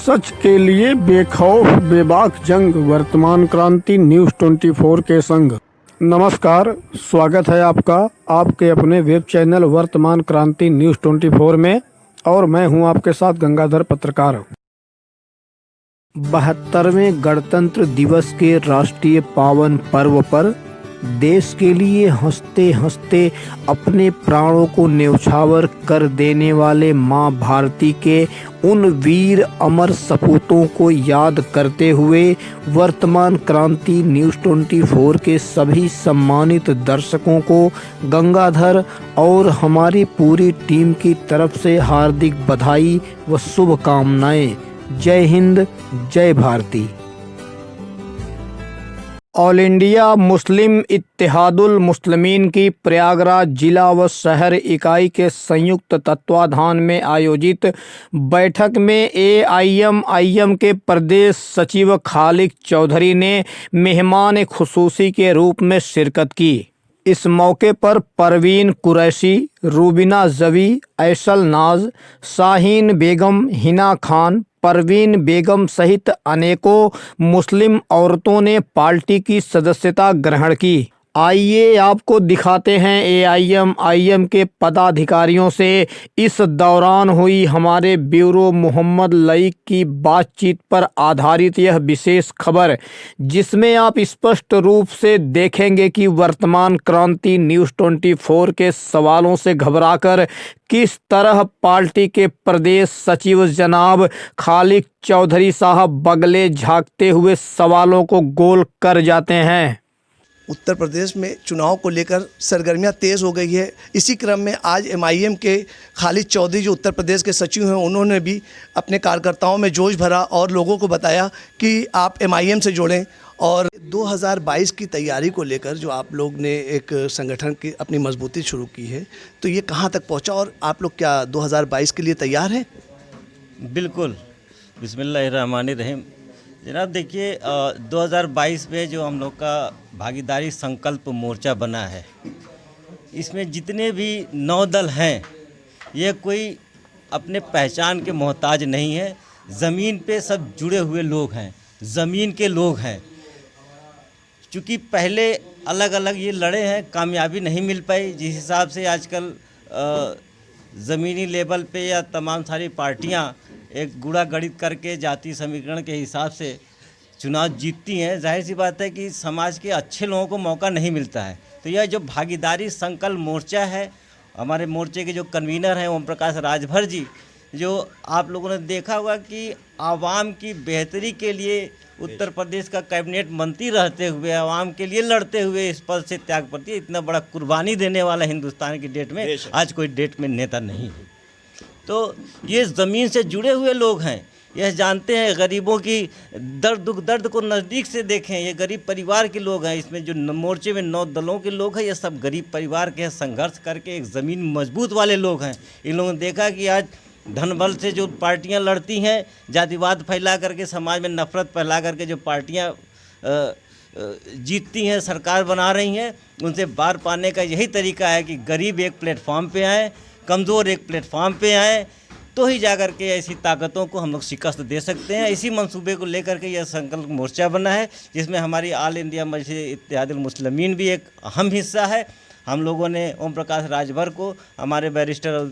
सच के लिए बेखौफ बेबाक जंग, वर्तमान क्रांति न्यूज़ 24 के संग। नमस्कार, स्वागत है आपका आपके अपने वेब चैनल वर्तमान क्रांति न्यूज़ 24 में, और मैं हूं आपके साथ गंगाधर पत्रकार। 72वें गणतंत्र दिवस के राष्ट्रीय पावन पर्व पर देश के लिए हंसते हंसते अपने प्राणों को न्यौछावर कर देने वाले मां भारती के उन वीर अमर सपूतों को याद करते हुए वर्तमान क्रांति न्यूज़ 24 के सभी सम्मानित दर्शकों को गंगाधर और हमारी पूरी टीम की तरफ से हार्दिक बधाई व शुभकामनाएं। जय हिंद, जय Bharati. All India Muslim Ittehadul Muslimeen की प्रयागराज जिला व शहर इकाई के संयुक्त तत्वाधान में आयोजित बैठक में AIMIM के प्रदेश सचिव खालिक चौधरी ने मेहमान खुसूसी के रूप में शिरकत की। इस मौके पर परवीन कुरैशी, रूबिना जवी, ऐशल नाज, शाहीन बेगम, हिना खान, परवीन बेगम सहित अनेकों मुस्लिम औरतों ने पार्टी की सदस्यता ग्रहण की। आइए आपको दिखाते हैं AIMIM के पदाधिकारियों से इस दौरान हुई हमारे ब्यूरो मोहम्मद लईक की बातचीत पर आधारित यह विशेष खबर, जिसमें आप स्पष्ट रूप से देखेंगे कि वर्तमान क्रांति न्यूज़ 24 के सवालों से घबराकर किस तरह पार्टी के प्रदेश सचिव जनाब खालिक चौधरी साहब बगले झांकते हुए सवालों को गोल कर जाते हैं। उत्तर प्रदेश में चुनाव को लेकर सरगर्मियां तेज़ हो गई है। इसी क्रम में आज MIM के खालिद चौधरी जो उत्तर प्रदेश के सचिव हैं, उन्होंने भी अपने कार्यकर्ताओं में जोश भरा और लोगों को बताया कि आप MIM से जुड़ें। और 2022 की तैयारी को लेकर जो आप लोग ने एक संगठन की अपनी मजबूती शुरू की है, तो ये कहाँ तक पहुँचा और आप लोग क्या 2022 के लिए तैयार हैं? बिल्कुल, बिस्मिल्लाहिर्रहमानिर्रहीम। जनाब देखिए, 2022 में जो हम लोग का भागीदारी संकल्प मोर्चा बना है, इसमें जितने भी 9 दल हैं, ये कोई अपने पहचान के मोहताज नहीं है। ज़मीन पे सब जुड़े हुए लोग हैं, ज़मीन के लोग हैं। चूँकि पहले अलग अलग ये लड़े हैं, कामयाबी नहीं मिल पाई। जिस हिसाब से आजकल ज़मीनी लेवल पे या तमाम सारी पार्टियाँ एक गुड़ा गणित करके जाति समीकरण के हिसाब से चुनाव जीतती हैं, जाहिर सी बात है कि समाज के अच्छे लोगों को मौका नहीं मिलता है। तो यह जो भागीदारी संकल्प मोर्चा है, हमारे मोर्चे के जो कन्वीनर हैं ओम प्रकाश राजभर जी, जो आप लोगों ने देखा होगा कि आवाम की बेहतरी के लिए उत्तर प्रदेश का कैबिनेट मंत्री रहते हुए आवाम के लिए लड़ते हुए इस पद से त्याग पड़ती है। इतना बड़ा कुर्बानी देने वाला हिंदुस्तान की डेट में आज कोई डेट में नेता नहीं है। तो ये ज़मीन से जुड़े हुए लोग हैं, यह जानते हैं गरीबों की दर्द को नज़दीक से देखें। ये गरीब परिवार के लोग हैं। इसमें जो मोर्चे में 9 दलों के लोग हैं, ये सब गरीब परिवार के संघर्ष करके एक ज़मीन मजबूत वाले लोग हैं। इन लोगों ने देखा कि आज धन बल से जो पार्टियां लड़ती हैं, जातिवाद फैला करके समाज में नफरत फैला करके जो पार्टियां जीतती हैं, सरकार बना रही हैं, उनसे बार पाने का यही तरीका है कि गरीब एक प्लेटफॉर्म पे आए, कमज़ोर एक प्लेटफॉर्म पे आए, तो ही जाकर के ऐसी ताकतों को हम लोग शिकस्त दे सकते हैं। इसी मंसूबे को लेकर के यह संकल्प मोर्चा बना है, जिसमें हमारी ऑल इंडिया मजलिस इत्तेहादुल मुस्लिमीन भी एक अहम हिस्सा है। हम लोगों ने ओम प्रकाश राजभर को हमारे बैरिस्टर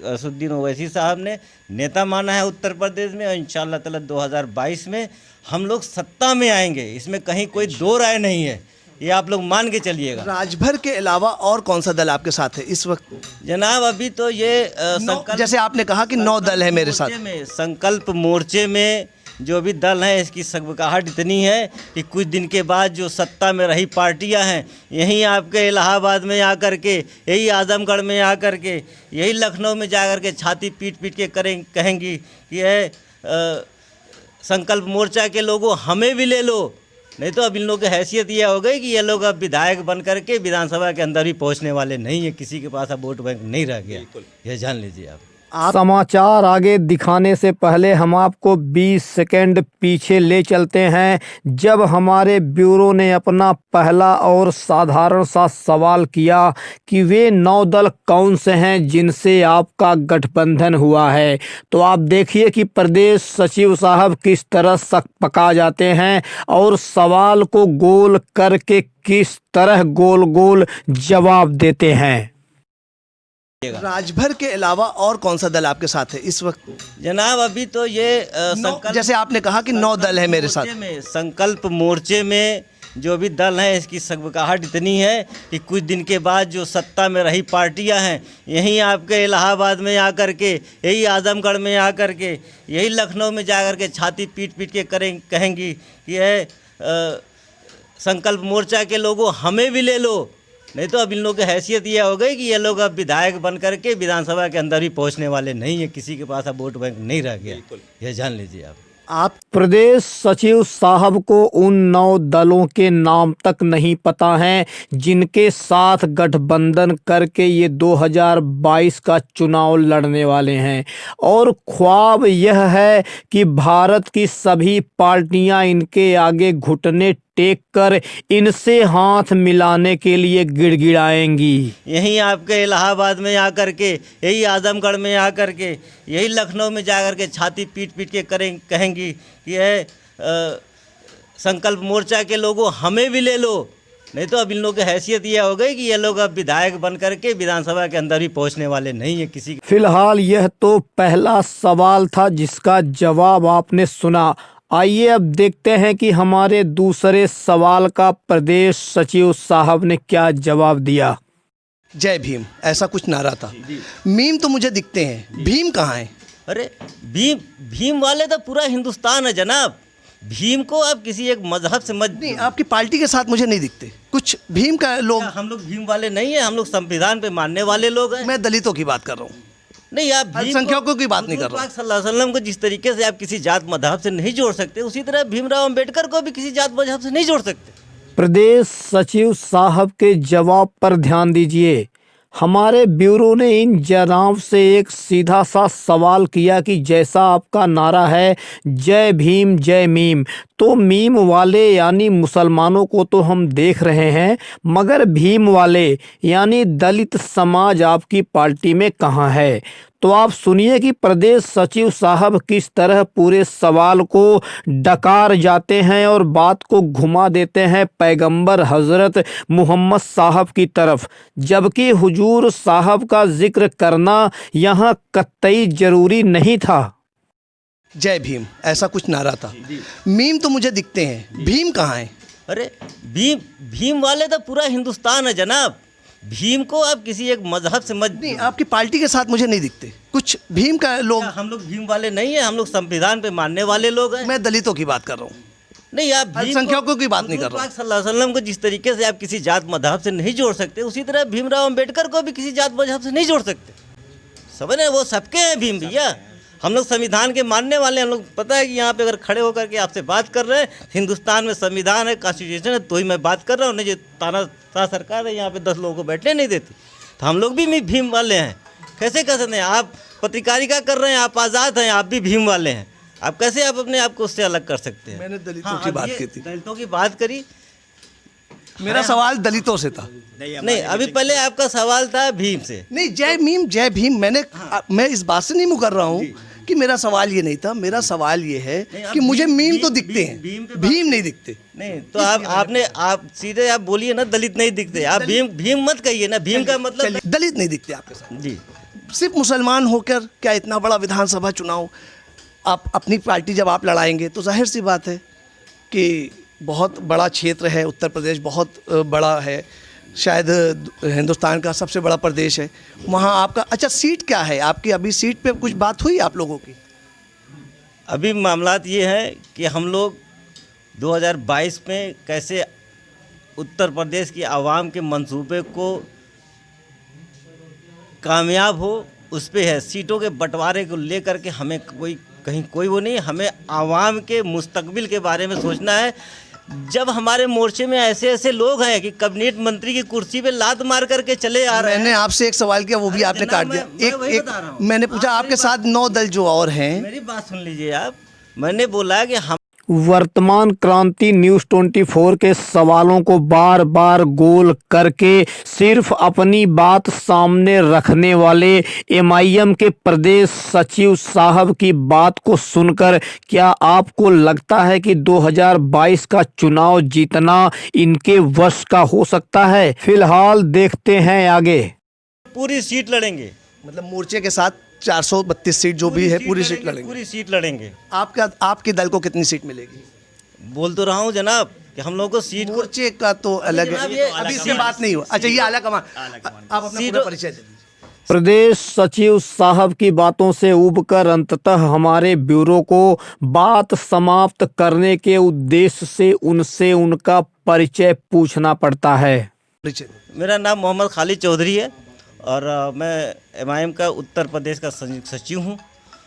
असुद्दीन ओवैसी साहब ने नेता माना है उत्तर प्रदेश में, और इंशाअल्लाह ताला 2022 में हम लोग सत्ता में आएंगे, इसमें कहीं कोई दो राय नहीं है, ये आप लोग मान के चलिएगा। राजभर के अलावा और कौन सा दल आपके साथ है इस वक्त? जनाब अभी तो ये संकल्प, जैसे आपने कहा कि 9 दल है मेरे साथ में, संकल्प मोर्चे में जो भी दल हैं, इसकी सबकाहट इतनी है कि कुछ दिन के बाद जो सत्ता में रही पार्टियां हैं, यहीं आपके इलाहाबाद में आकर के, यही आजमगढ़ में आकर के, यही लखनऊ में जाकर के छाती पीट पीट के कहेंगी कि संकल्प मोर्चा के लोगों हमें भी ले लो। नहीं तो अब इन लोगों की हैसियत यह हो गई कि ये लोग अब विधायक बन करके विधानसभा के अंदर भी पहुंचने वाले नहीं है, किसी के पास अब वोट बैंक नहीं रह गया, ये जान लीजिए आप। समाचार आगे दिखाने से पहले हम आपको 20 सेकंड पीछे ले चलते हैं, जब हमारे ब्यूरो ने अपना पहला और साधारण सा सवाल किया कि वे 9 दल कौन से हैं जिनसे आपका गठबंधन हुआ है। तो आप देखिए कि प्रदेश सचिव साहब किस तरह सकपका जाते हैं और सवाल को गोल करके किस तरह गोल गोल जवाब देते हैं। राजभर के अलावा और कौन सा दल आपके साथ है इस वक्त? जनाब अभी तो ये संकल्प, जैसे आपने कहा कि 9 दल है मेरे साथ। संकल्प मोर्चे में जो भी दल हैं, इसकी सकबकाहट इतनी है कि कुछ दिन के बाद जो सत्ता में रही पार्टियां हैं, यहीं आपके इलाहाबाद में आकर के, यही आजमगढ़ में आकर के, यही लखनऊ में जाकर के छाती पीट पीट के कहेंगी कि संकल्प मोर्चा के लोगों हमें भी ले लो। नहीं तो अब इन लोगों की हैसियत यह हो गई कि ये लोग अब विधायक बन करके विधानसभा के अंदर भी पहुंचने वाले नहीं है, किसी के पास अब वोट बैंक नहीं रह गया, यह जान लीजिए आप। प्रदेश सचिव साहब को उन 9 दलों के नाम तक नहीं पता हैं जिनके साथ गठबंधन करके ये 2022 का चुनाव लड़ने वाले हैं, और ख्वाब यह है कि भारत की सभी पार्टियां इनके आगे घुटने टेक कर इनसे हाथ मिलाने के लिए गिड़गिड़ाएंगी। यहीं आपके इलाहाबाद में आकर के, यही आजमगढ़ में आकर के, यही लखनऊ में जाकर के छाती पीट पीट के कहेंगी कि संकल्प मोर्चा के लोगों हमें भी ले लो। नहीं तो अब इन लोगों की हैसियत यह हो गई कि ये लोग अब विधायक बन करके विधानसभा के अंदर भी पहुंचने वाले नहीं है किसी। फिलहाल यह तो पहला सवाल था जिसका जवाब आपने सुना। आइए अब देखते हैं कि हमारे दूसरे सवाल का प्रदेश सचिव साहब ने क्या जवाब दिया। जय भीम, ऐसा कुछ नारा था। मीम तो मुझे दिखते हैं, भीम कहाँ है? अरे भीम वाले तो पूरा हिंदुस्तान है जनाब। भीम को अब किसी एक मजहब से नहीं, आपकी पार्टी के साथ मुझे नहीं दिखते कुछ भीम का लोग। हम लोग भीम वाले नहीं है, हम लोग संविधान पे मानने वाले लोग हैं। मैं दलितों की बात कर रहा हूँ, नहीं आप अल्पसंख्यकों की बात नहीं कर रहा हूँ। सल्लल्लाहु अलैहि वसल्लम को जिस तरीके से आप किसी जात मजहब से नहीं जोड़ सकते, उसी तरह भीमराव अंबेडकर को भी किसी जात मजहब से नहीं जोड़ सकते। प्रदेश सचिव साहब के जवाब पर ध्यान दीजिए। हमारे ब्यूरो ने इन जनाब से एक सीधा सा सवाल किया कि जैसा आपका नारा है जय भीम जय मीम, तो मीम वाले यानी मुसलमानों को तो हम देख रहे हैं, मगर भीम वाले यानी दलित समाज आपकी पार्टी में कहाँ है? तो आप सुनिए कि प्रदेश सचिव साहब किस तरह पूरे सवाल को डकार जाते हैं और बात को घुमा देते हैं पैगंबर हजरत मोहम्मद साहब की तरफ, जबकि हुजूर साहब का जिक्र करना यहाँ कतई जरूरी नहीं था। जय भीम, ऐसा कुछ नारा था। मीम तो मुझे दिखते हैं, भीम कहाँ है? अरे भीम वाले तो पूरा हिंदुस्तान है जनाब। भीम को अब किसी एक मजहब से नहीं, आपकी पार्टी के साथ मुझे नहीं दिखते कुछ भीम का लोग। हम लोग भीम वाले नहीं है, हम लोग संविधान पे मानने वाले लोग हैं। मैं दलितों की बात कर रहा हूँ, नहीं आप अल्पसंख्यकों की बात नहीं कर रहा हूँ। सल्लल्लाहु अलैहि वसल्लम को जिस तरीके से आप किसी जात मजहब से नहीं जोड़ सकते, उसी तरह भीमराव अंबेडकर को भी किसी जात मजहब से नहीं जोड़ सकते। समझ, वो सबके हैं भीम भैया। हम लोग संविधान के मानने वाले हैं। हम लोग पता है कि यहाँ पे अगर खड़े होकर के आपसे बात कर रहे हैं, हिंदुस्तान में संविधान है, कॉन्स्टिट्यूशन है, तो ही मैं बात कर रहा हूँ। नहीं जो तानाशाह सरकार है यहाँ पे 10 लोगों को बैठने नहीं देती, तो हम लोग भी भीम वाले हैं। कैसे कर सकते हैं? आप पत्रकारिता कर रहे हैं, आप आज़ाद हैं, आप भी भीम वाले हैं। आप कैसे आप अपने आप को उससे अलग कर सकते हैं? मैंने दलितों की बात की थी। दलितों की बात करी, मेरा सवाल दलितों से था। नहीं, अभी पहले आपका सवाल था भीम से। नहीं, जय भीम मैं इस बात से नहीं मुकर रहा हूँ कि मेरा सवाल ये नहीं था। मेरा सवाल ये है कि मुझे मीम तो दिखते हैं, भीम नहीं दिखते। नहीं तो आप सीधे आप बोलिए ना, दलित नहीं दिखते। आप भीम मत कहिए ना, भीम का मतलब दलित नहीं दिखते आपके साथ जी। सिर्फ मुसलमान होकर क्या इतना बड़ा विधानसभा चुनाव आप अपनी पार्टी जब आप लड़ाएंगे, तो जाहिर सी बात है कि बहुत बड़ा क्षेत्र है उत्तर प्रदेश, बहुत बड़ा है, शायद हिंदुस्तान का सबसे बड़ा प्रदेश है। वहाँ आपका अच्छा सीट क्या है आपकी? अभी सीट पे कुछ बात हुई आप लोगों की? अभी मामलात ये है कि हम लोग 2022 में कैसे उत्तर प्रदेश की आवाम के मंसूबे को कामयाब हो, उस पे है। सीटों के बंटवारे को लेकर के हमें कोई वो नहीं, हमें आवाम के मुस्तकबिल के बारे में सोचना है। जब हमारे मोर्चे में ऐसे ऐसे लोग हैं कि कैबिनेट मंत्री की कुर्सी पे लात मार करके चले आ रहे हैं। मैंने आपसे एक सवाल किया, वो भी आपने काट दिया। मैंने पूछा आपके साथ 9 दल जो और हैं। मेरी बात सुन लीजिए आप। मैंने बोला कि हम वर्तमान क्रांति न्यूज़ 24 के सवालों को बार बार गोल करके सिर्फ अपनी बात सामने रखने वाले एमआईएम के प्रदेश सचिव साहब की बात को सुनकर क्या आपको लगता है कि 2022 का चुनाव जीतना इनके वश का हो सकता है? फिलहाल देखते हैं आगे। पूरी सीट लड़ेंगे, मतलब मोर्चे के साथ 432 सीट जो भी है पूरी सीट लड़ेंगे। पूरी सीट लड़ेंगे। आपके दल को कितनी सीट मिलेगी? बोल तो रहा हूँ जनाब कि हम लोगों को सीट मोर्चे का तो अलग है, जनाब, ये अभी इसकी बात नहीं हुआ। अच्छा, ये आला कमान, आप अपना पूरा परिचय दे दीजिए। प्रदेश सचिव साहब की बातों से उबकर अंततः हमारे ब्यूरो को बात समाप्त करने के उद्देश्य से उनसे उनका परिचय पूछना पड़ता है। परिचय। मेरा नाम मोहम्मद खालिद चौधरी है और मैं एमआईएम का उत्तर प्रदेश का संयुक्त सचिव हूँ।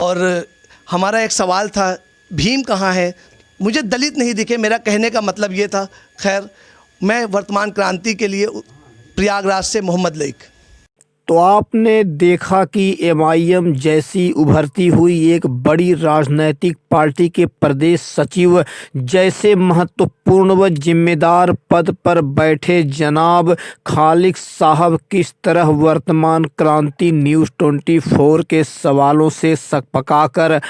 और हमारा एक सवाल था, भीम कहाँ है? मुझे दलित नहीं दिखे, मेरा कहने का मतलब ये था। खैर, मैं वर्तमान क्रांति के लिए प्रयागराज से मोहम्मद लईक। तो आपने देखा कि एमआईएम जैसी उभरती हुई एक बड़ी राजनीतिक पार्टी के प्रदेश सचिव जैसे महत्वपूर्ण व जिम्मेदार पद पर बैठे जनाब खालिद साहब किस तरह वर्तमान क्रांति न्यूज़ 24 के सवालों से सकपकाकर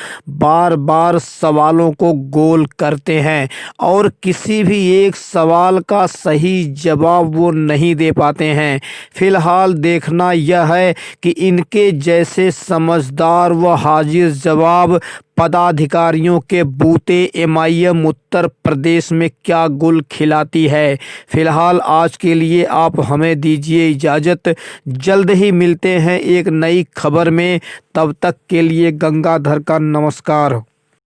बार बार सवालों को गोल करते हैं और किसी भी एक सवाल का सही जवाब वो नहीं दे पाते हैं। फिलहाल देखना यह है कि इनके जैसे समझदार व हाजिर जवाब पदाधिकारियों के बूते एमआईएम उत्तर प्रदेश में क्या गुल खिलाती है। फिलहाल आज के लिए आप हमें दीजिए इजाज़त। जल्द ही मिलते हैं एक नई खबर में। तब तक के लिए गंगाधर का नमस्कार।